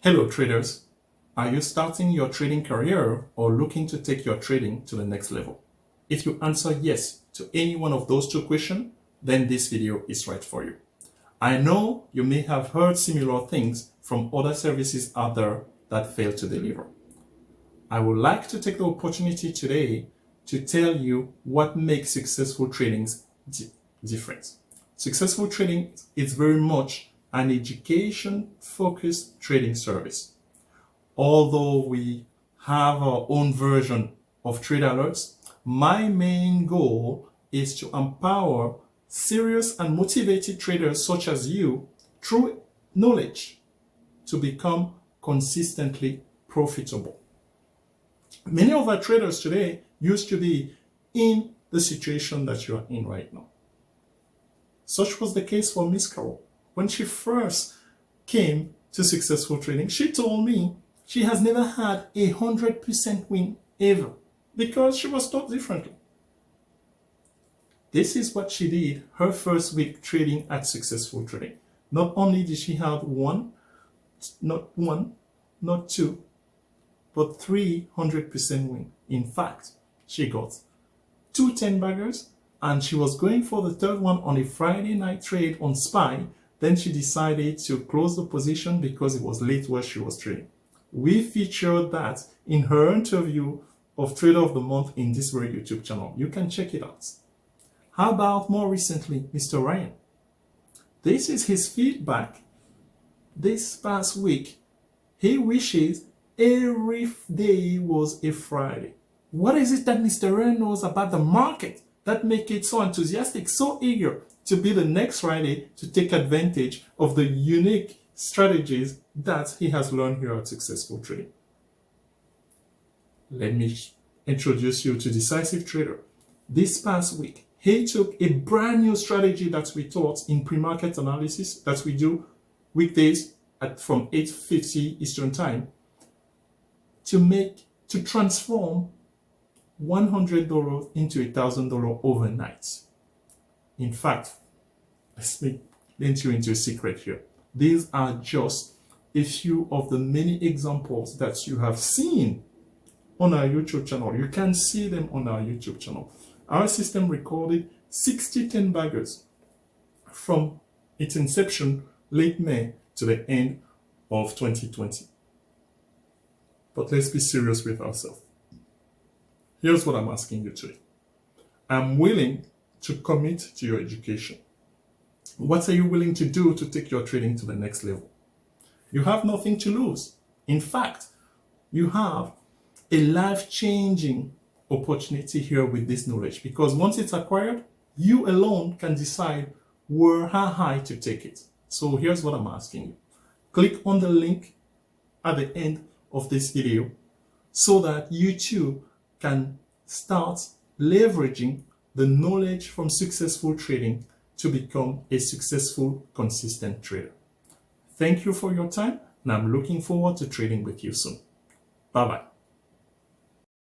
Hello traders, are you starting your trading career or looking to take your trading to the next level? If you answer yes to any one of those two questions, then this video is right for you. I know you may have heard similar things from other services out there that fail to deliver. I would like to take the opportunity today to tell you what makes successful trading different. Successful trading is very much an education-focused trading service. Although we have our own version of trade alerts, my main goal is to empower serious and motivated traders such as you through knowledge to become consistently profitable. Many of our traders today used to be in the situation that you are in right now. Such was the case for Miss Carol. When she first came to successful trading, she told me she has never had 100% win ever because she was taught differently. This is what she did her first week trading at Successful Trading. Not only did she have not two, but 300% win. In fact, she got 2 10-baggers and she was going for the third one on a Friday night trade on SPY. Then she decided to close the position because it was late where she was trading. We featured that in her interview of Trader of the Month in this very YouTube channel. You can check it out. How about more recently, Mr. Ryan? This is his feedback. This past week, he wishes every day was a Friday. What is it that Mr. Ryan knows about the market that makes it so enthusiastic, so eager to be the next Friday to take advantage of the unique strategies that he has learned here at Successful Trading? Let me introduce you to Decisive Trader. This past week, he took a brand new strategy that we taught in pre-market analysis that we do weekdays from 8:50 Eastern Time to transform $100 into $1,000 overnight. In fact, let me let you into a secret here. These are just a few of the many examples that you have seen on our YouTube channel. You can see them on our YouTube channel. Our system recorded 60 10-baggers from its inception late May to the end of 2020. But let's be serious with ourselves. Here's what I'm asking you today. I'm willing to commit to your education. What are you willing to do to take your trading to the next level? You have nothing to lose. In fact, you have a life-changing opportunity here with this knowledge, because once it's acquired, you alone can decide how high to take it. So here's what I'm asking you. Click on the link at the end of this video so that you too can start leveraging the knowledge from Successful Trading to become a successful, consistent trader. Thank you for your time, and I'm looking forward to trading with you soon. Bye-bye.